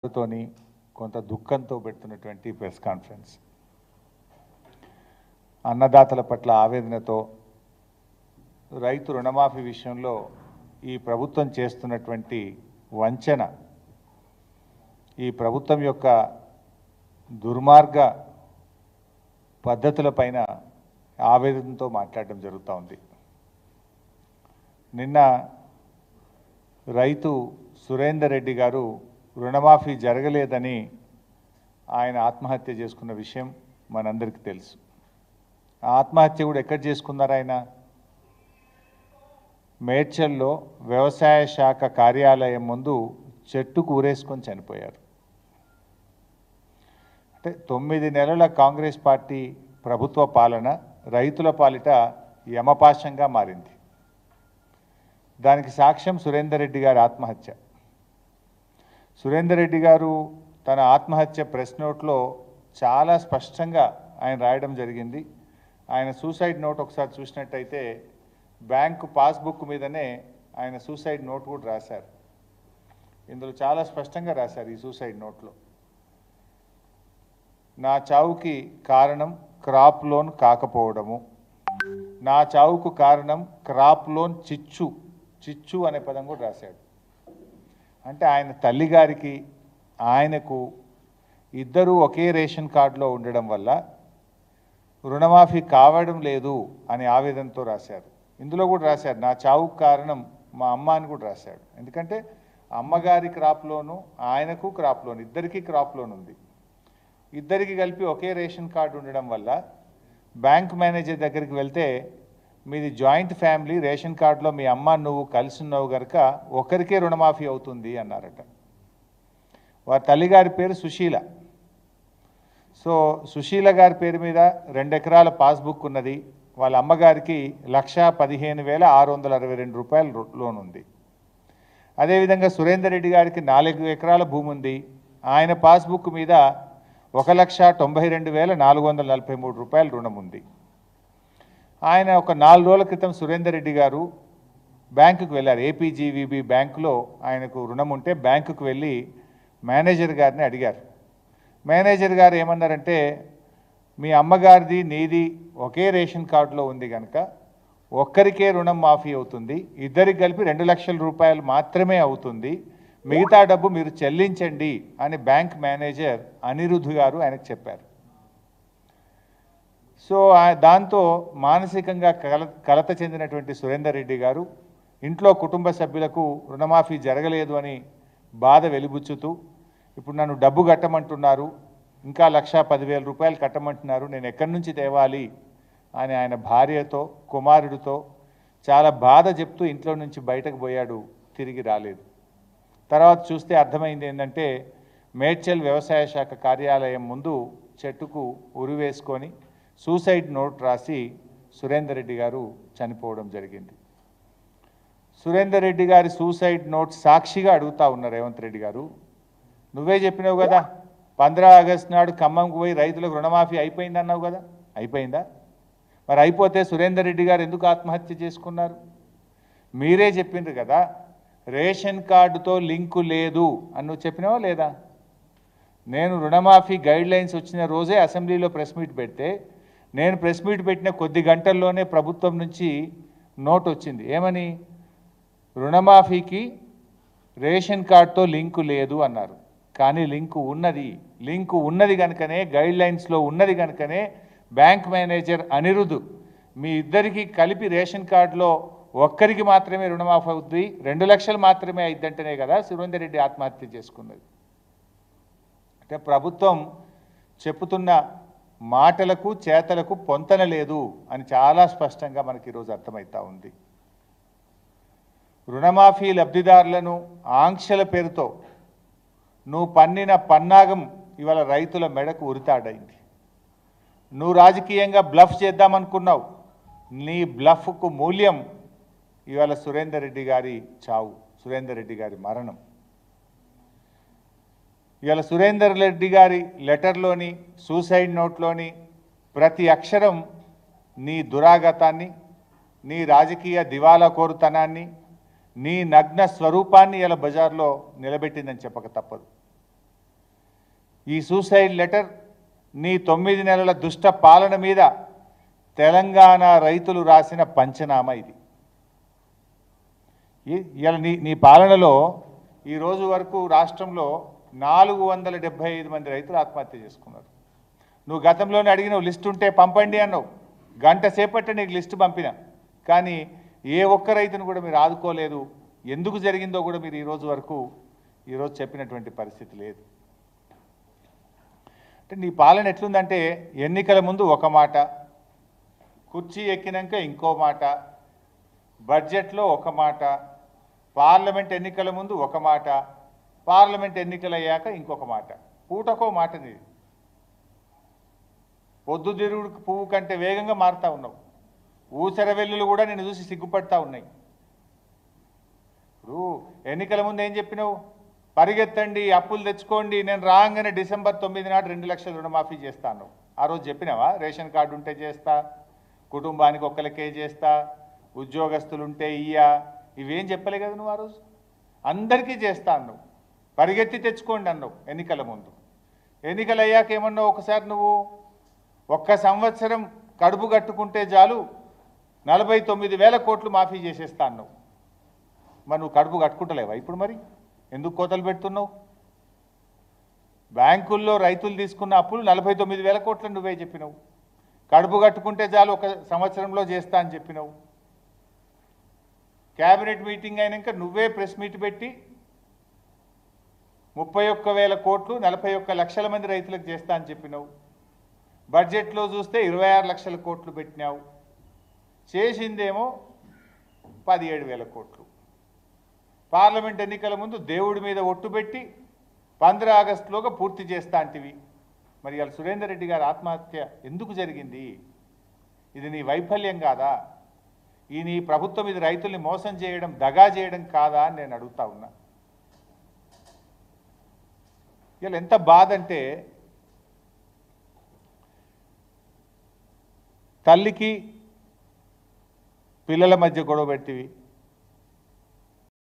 తోని కొంత దుఃఖంతో పెడుతున్నటువంటి ప్రెస్ కాన్ఫరెన్స్ అన్నదాతల పట్ల ఆవేదనతో రైతు రుణమాఫీ విషయంలో ఈ ప్రభుత్వం చేస్తున్నటువంటి వంచన ఈ ప్రభుత్వం యొక్క దుర్మార్గ పద్ధతులపైన ఆవేదనతో మాట్లాడడం జరుగుతూ ఉంది. నిన్న రైతు సురేందర్ రెడ్డి గారు రుణమాఫీ జరగలేదని ఆయన ఆత్మహత్య చేసుకున్న విషయం మనందరికీ తెలుసు. ఆ ఆత్మహత్య కూడా ఎక్కడ చేసుకున్నారు? ఆయన మేడ్చల్లో వ్యవసాయ శాఖ కార్యాలయం ముందు చెట్టుకు ఊరేసుకొని చనిపోయారు. అంటే 9 నెలల కాంగ్రెస్ పార్టీ ప్రభుత్వ పాలన రైతుల పాలిట యమపాశంగా మారింది. దానికి సాక్ష్యం సురేందర్ రెడ్డి గారి ఆత్మహత్య. సురేందర్ రెడ్డి గారు తన ఆత్మహత్య ప్రెస్ నోట్లో చాలా స్పష్టంగా ఆయన రాయడం జరిగింది. ఆయన సూసైడ్ నోట్ ఒకసారి చూసినట్టయితే బ్యాంకు పాస్బుక్ మీదనే ఆయన సూసైడ్ నోట్ కూడా రాశారు. ఇందులో చాలా స్పష్టంగా రాశారు ఈ సూసైడ్ నోట్లో, నా చావుకి కారణం క్రాప్ లోన్ కాకపోవడము, నా చావుకు కారణం క్రాప్ లోన్ చిచ్చు అనే పదం కూడా రాశాడు. అంటే ఆయన తల్లిగారికి ఆయనకు ఇద్దరూ ఒకే రేషన్ కార్డులో ఉండడం వల్ల రుణమాఫీ కావడం లేదు అని ఆవేదనతో రాశారు. ఇందులో కూడా రాశారు నా చావుకు కారణం మా అమ్మ అని కూడా రాశాడు. ఎందుకంటే అమ్మగారి క్రాప్ లోను ఆయనకు క్రాప్ లోన్, ఇద్దరికీ క్రాప్ లోన్ ఉంది. ఇద్దరికి కలిపి ఒకే రేషన్ కార్డు ఉండడం వల్ల బ్యాంక్ మేనేజర్ దగ్గరికి వెళ్తే మీది జాయింట్ ఫ్యామిలీ, రేషన్ కార్డులో మీ అమ్మ నువ్వు కలిసి ఉన్నావు కనుక ఒకరికే రుణమాఫీ అవుతుంది అన్నారట. వారి తల్లిగారి పేరు సుశీల. సో సుశీల గారి పేరు మీద 2 ఎకరాల పాస్బుక్ ఉన్నది. వాళ్ళ అమ్మగారికి 1,15,662 రూపాయల లోన్ ఉంది. అదేవిధంగా సురేందర్ రెడ్డి గారికి 4 ఎకరాల భూమి ఉంది. ఆయన పాస్బుక్ మీద 1,92,443 రూపాయల రుణం ఉంది. ఆయన ఒక 4 రోజుల క్రితం సురేందర్ రెడ్డి గారు బ్యాంకుకు వెళ్ళారు. ఏపీజీవీబీ బ్యాంకులో ఆయనకు రుణం ఉంటే బ్యాంకుకు వెళ్ళి మేనేజర్ గారిని అడిగారు. మేనేజర్ గారు ఏమన్నారంటే మీ అమ్మగారిది నీది ఒకే రేషన్ కార్డులో ఉంది కనుక ఒక్కరికే రుణం మాఫీ అవుతుంది, ఇద్దరికి కలిపి 2 లక్షల రూపాయలు మాత్రమే అవుతుంది, మిగతా డబ్బు మీరు చెల్లించండి అని బ్యాంక్ మేనేజర్ అనిరుద్ధ్ గారు ఆయనకు చెప్పారు. సో దాంతో మానసికంగా కలత చెందినటువంటి సురేందర్ రెడ్డి గారు ఇంట్లో కుటుంబ సభ్యులకు రుణమాఫీ జరగలేదు అని బాధ వెలిబుచ్చుతూ ఇప్పుడు నన్ను డబ్బు కట్టమంటున్నారు, ఇంకా 1,10,000 రూపాయలు కట్టమంటున్నారు, నేను ఎక్కడి నుంచి తేవాలి అని ఆయన భార్యతో కుమారుడితో చాలా బాధ చెప్తూ ఇంట్లో నుంచి బయటకు పోయాడు. తిరిగి రాలేదు. తర్వాత చూస్తే అర్థమైంది ఏంటంటే మేడ్చల్ వ్యవసాయ శాఖ కార్యాలయం ముందు చెట్టుకు ఉరివేసుకొని సూసైడ్ నోట్ రాసి సురేందర్ రెడ్డి గారు చనిపోవడం జరిగింది. సురేందర్ రెడ్డి గారి సూసైడ్ నోట్ సాక్షిగా అడుగుతా ఉన్నారు రేవంత్ రెడ్డి గారు, నువ్వే చెప్పినావు కదా 15 ఆగస్టు నాడు ఖమ్మంకు పోయి రైతులకు రుణమాఫీ అయిపోయింది అన్నావు కదా, అయిపోయిందా? మరి అయిపోతే సురేందర్ రెడ్డి గారు ఎందుకు ఆత్మహత్య చేసుకున్నారు? మీరే చెప్పిండ్రు కదా రేషన్ కార్డుతో లింకు లేదు అని నువ్వు చెప్పినావా లేదా? నేను రుణమాఫీ గైడ్లైన్స్ వచ్చిన రోజే అసెంబ్లీలో ప్రెస్ మీట్ పెడితే నేను ప్రెస్ మీట్ పెట్టిన కొద్ది గంటల్లోనే ప్రభుత్వం నుంచి నోట్ వచ్చింది. ఏమని? రుణమాఫీకి రేషన్ కార్డుతో లింకు లేదు అన్నారు. కానీ లింకు ఉన్నది కనుకనే, గైడ్లైన్స్లో ఉన్నది కనుకనే బ్యాంక్ మేనేజర్ అనిరుద్ధ్ మీ ఇద్దరికి కలిపి రేషన్ కార్డులో ఒక్కరికి మాత్రమే రుణమాఫీ అవుతుంది, 2 లక్షలు మాత్రమే అయిద్దంటేనే కదా సురేందర్ రెడ్డి ఆత్మహత్య చేసుకున్నది. అంటే ప్రభుత్వం చెప్పుతున్న మాటలకు చేతలకు పొంతన లేదు అని చాలా స్పష్టంగా మనకి ఈరోజు అర్థమవుతా ఉంది. రుణమాఫీ లబ్ధిదారులను ఆంక్షల పేరుతో నువ్వు పన్నిన పన్నాగం ఇవాళ రైతుల మెడకు ఉరితాడైంది. నువ్వు రాజకీయంగా బ్లఫ్ చేద్దామనుకున్నావు, నీ బ్లఫ్కు మూల్యం ఇవాళ సురేందర్ రెడ్డి గారి చావు, సురేందర్ రెడ్డి గారి మరణం. ఇవాళ సురేందర్ రెడ్డి గారి లెటర్లోని సూసైడ్ నోట్లోని ప్రతి అక్షరం నీ దురాగతాన్ని, నీ రాజకీయ దివాలా కోరుతనాన్ని, నీ నగ్న స్వరూపాన్ని ఇలా బజార్లో నిలబెట్టిందని చెప్పక తప్పదు. ఈ సూసైడ్ లెటర్ నీ 9 నెలల దుష్ట పాలన మీద తెలంగాణ రైతులు రాసిన పంచనామా ఇది. ఇలా నీ పాలనలో ఈ రోజు వరకు రాష్ట్రంలో 475 మంది రైతులు ఆత్మహత్య చేసుకున్నారు. నువ్వు గతంలోనే అడిగిన లిస్టు ఉంటే పంపండి అన్నావు. గంట సేపట్టే నీకు లిస్టు పంపిన, కానీ ఏ ఒక్క రైతును కూడా మీరు ఆదుకోలేదు. ఎందుకు జరిగిందో కూడా మీరు ఈరోజు చెప్పినటువంటి పరిస్థితి లేదు. అంటే నీ పాలన ఎట్లుందంటే ఎన్నికల ముందు ఒక మాట, కుర్చీ ఎక్కినాక ఇంకో మాట, బడ్జెట్లో ఒక మాట, పార్లమెంట్ ఎన్నికల ముందు ఒక మాట, పార్లమెంట్ ఎన్నికలు అయ్యాక ఇంకొక మాట, పూటకో మాట. నీది పొద్దుతిరుగుడు పువ్వు కంటే వేగంగా మారుతూ ఉన్నావు. ఊసర వెల్లులు కూడా నిన్ను చూసి సిగ్గుపడతా ఉన్నాయి. ఇప్పుడు ఎన్నికల ముందు ఏం చెప్పినావు? పరిగెత్తండి, అప్పులు తెచ్చుకోండి, నేను రాగానే డిసెంబర్ 9 నాడు 2 లక్షల రుణమాఫీ చేస్తాను. ఆ రోజు చెప్పినావా? రేషన్ కార్డు ఉంటే చేస్తా, కుటుంబానికి ఒక్కరికే చేస్తా, ఉద్యోగస్తులు ఉంటే ఇయ్యా, ఇవేం చెప్పలే కదా నువ్వు. ఆ రోజు అందరికీ చేస్తా అన్నావు, పరిగెత్తి తెచ్చుకోండి అన్నావు ఎన్నికల ముందు. ఎన్నికలు అయ్యాక ఏమన్నావు? ఒకసారి నువ్వు ఒక్క సంవత్సరం కడుపు కట్టుకుంటే చాలు 49,000 కోట్లు మాఫీ చేసేస్తా అన్నావు. మరి నువ్వు కడుపు కట్టుకుంటలేవా ఇప్పుడు? మరి ఎందుకు కోతలు పెడుతున్నావు? బ్యాంకుల్లో రైతులు తీసుకున్న అప్పులు 49,000 కోట్లు నువ్వే చెప్పినావు. కడుపు కట్టుకుంటే చాలు ఒక సంవత్సరంలో చేస్తా అని చెప్పినావు. క్యాబినెట్ మీటింగ్ అయినాక నువ్వే ప్రెస్ మీట్ పెట్టి 31,000 కోట్లు 41 లక్షల మంది రైతులకు చేస్తా అని చెప్పినావు. బడ్జెట్లో చూస్తే 26 లక్షల కోట్లు పెట్టినావు. చేసిందేమో 17,000 కోట్లు. పార్లమెంట్ ఎన్నికల ముందు దేవుడి మీద ఒట్టు పెట్టి 15 ఆగస్టులోగా పూర్తి చేస్తా అంటివి. మరి ఇవాళ సురేందర్ రెడ్డి గారి ఆత్మహత్య ఎందుకు జరిగింది? ఇది నీ వైఫల్యం కాదా? ఈ నీ ప్రభుత్వం ఇది రైతుల్ని మోసం చేయడం, దగా చేయడం కాదా అని నేను అడుగుతా ఉన్నా. ఇలా ఎంత బాధ అంటే, తల్లికి పిల్లల మధ్య గొడవ పెడితివి,